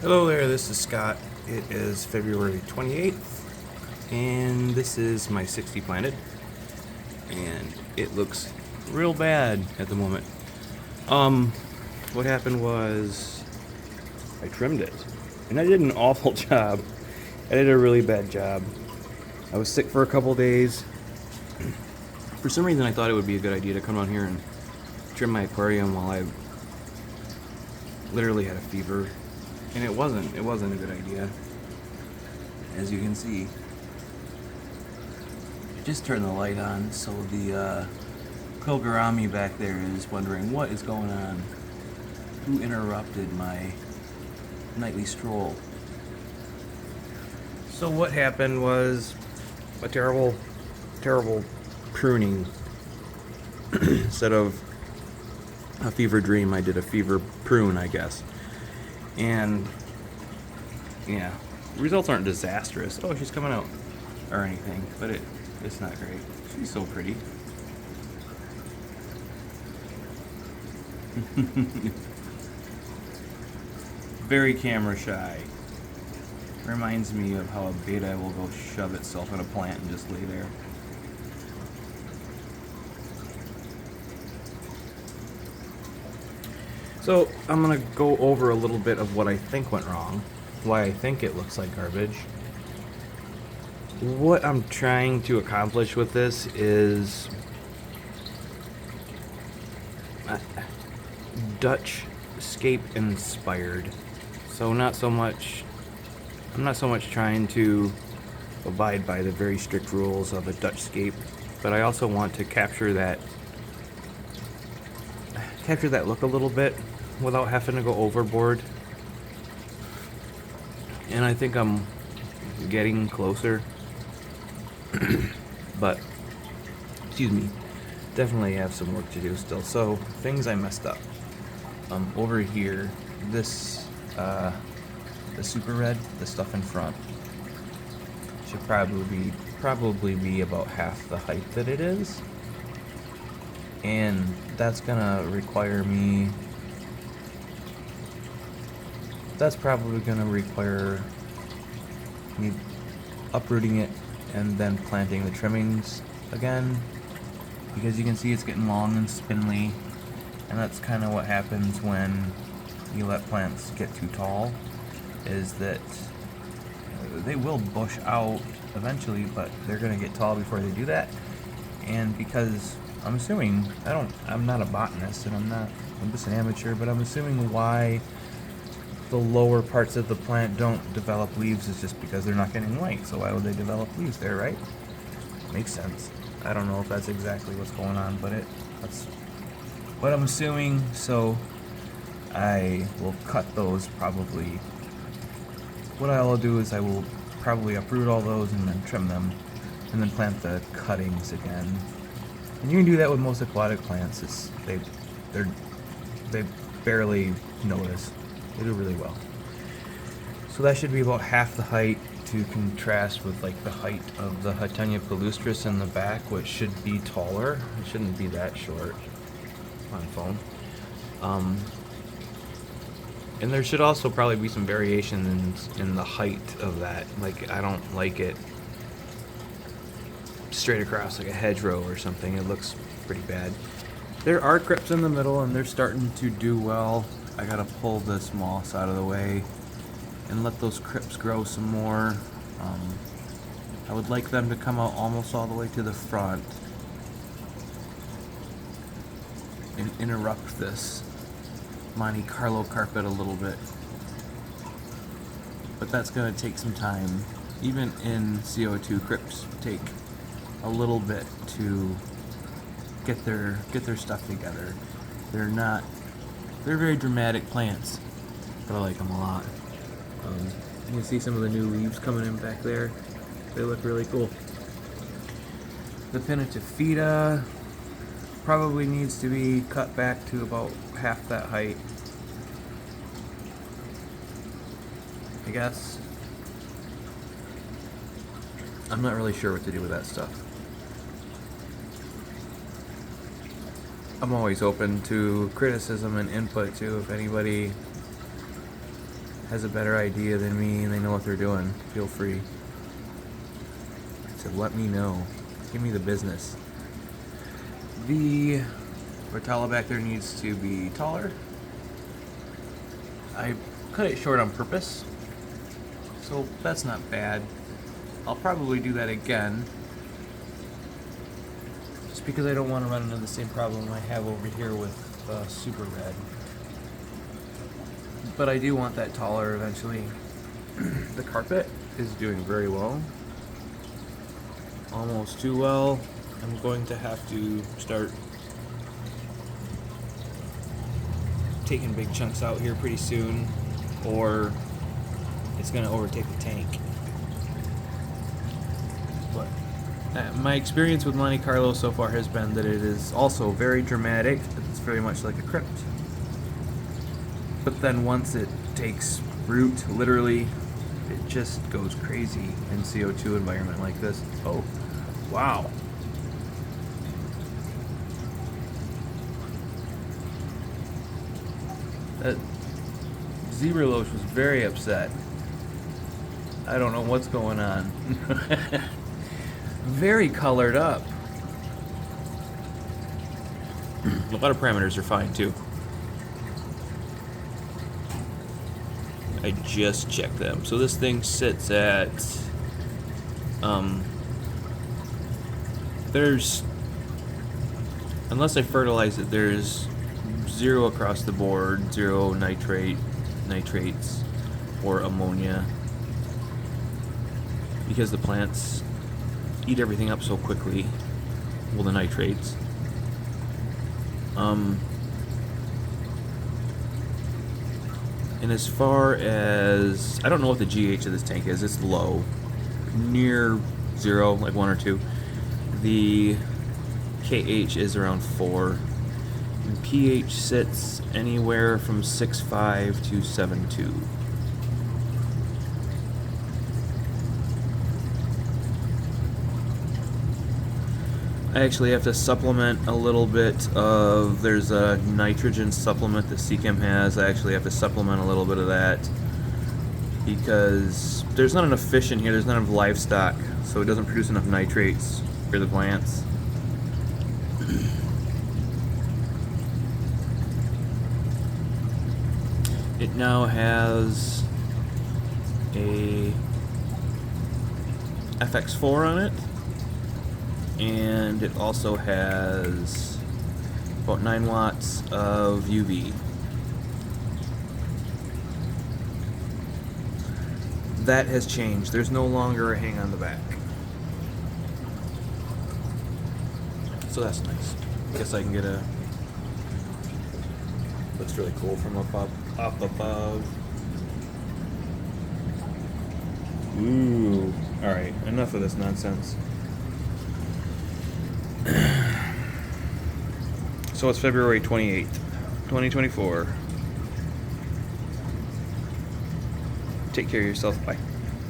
Hello there, this is Scott. It is February 28th, and this is my 60 planted, and it looks real bad at the moment. What happened was I trimmed it, and I did an awful job. I did a really bad job. I was sick for a couple days. For some reason, I thought it would be a good idea to come on here and trim my aquarium while I literally had a fever. And it wasn't a good idea. As you can see, I just turned the light on, so the Kogarami back there is wondering what is going on. Who interrupted my nightly stroll? So what happened was a terrible pruning. Instead of a fever dream, I did a fever prune, I guess. And yeah, results aren't disastrous. Oh, she's coming out or anything, but it's not great. She's so pretty. Very camera shy. Reminds me of how a betta will go shove itself in a plant and just lay there. So I'm gonna go over a little bit of what I think went wrong, why I think it looks like garbage. What I'm trying to accomplish with this is Dutch scape inspired. So I'm not so much trying to abide by the very strict rules of a Dutch scape, but I also want to capture that look a little bit without having to go overboard. And I think I'm getting closer. But excuse me, definitely have some work to do still. So things I messed up. Over here, this the super red, the stuff in front should probably be about half the height that it is. And that's gonna require me uprooting it and then planting the trimmings again, because you can see it's getting long and spindly, and that's kind of what happens when you let plants get too tall, is that they will bush out eventually, but they're going to get tall before they do that. And because I'm assuming, I'm not a botanist, and I'm just an amateur, but I'm assuming why the lower parts of the plant don't develop leaves is just because they're not getting light. So why would they develop leaves there, right? Makes sense. I don't know if that's exactly what's going on, but that's what I'm assuming. So I will cut those probably. What I'll do is I will probably uproot all those and then trim them, and then plant the cuttings again. And you can do that with most aquatic plants. They barely notice. They do really well. So that should be about half the height, to contrast with like the height of the Huttonia palustris in the back, which should be taller. It shouldn't be that short on phone. And there should also probably be some variation in the height of that. Like, I don't like it straight across like a hedgerow or something. It looks pretty bad. There are crypts in the middle, and they're starting to do well. I gotta pull this moss out of the way and let those crypts grow some more. I would like them to come out almost all the way to the front and interrupt this Monte Carlo carpet a little bit. But that's gonna take some time. Even in CO2, crypts take a little bit to get their stuff together. They're very dramatic plants, but I like them a lot. You can see some of the new leaves coming in back there. They look really cool. The Pinnatifida probably needs to be cut back to about half that height, I guess. I'm not really sure what to do with that stuff. I'm always open to criticism and input too. If anybody has a better idea than me and they know what they're doing, feel free to let me know. Give me the business. The Rotella back there needs to be taller. I cut it short on purpose, so that's not bad. I'll probably do that again, just because I don't want to run into the same problem I have over here with Super Red. But I do want that taller eventually. The carpet is doing very well. Almost too well. I'm going to have to start taking big chunks out here pretty soon, or it's going to overtake the tank. But my experience with Monte Carlo so far has been that it is also very dramatic. It's very much like a crypt. But then once it takes root, literally, it just goes crazy in CO2 environment like this. Oh, wow. That Zebra Loach was very upset. I don't know what's going on. Very colored up. A lot of parameters are fine too. I just checked them. So this thing sits at there's, unless I fertilize it, there's 0 across the board, 0 nitrates, or ammonia, because the plants eat everything up so quickly. Well, the nitrates. And as far as, I don't know what the GH of this tank is. It's low, near 0, like 1 or 2. The KH is around 4. And pH sits anywhere from 6.5 to 7.2. I actually have to supplement a little bit of, there's a nitrogen supplement that Seachem has. I actually have to supplement a little bit of that because there's not enough fish in here, there's not enough livestock, so it doesn't produce enough nitrates for the plants. It now has a FX4 on it, and it also has about 9 watts of UV. That has changed. There's no longer a hang on the back. So that's nice. I guess I can get a, looks really cool from up above. Ooh. Alright, enough of this nonsense. So it's February 28th, 2024. Take care of yourself. Bye.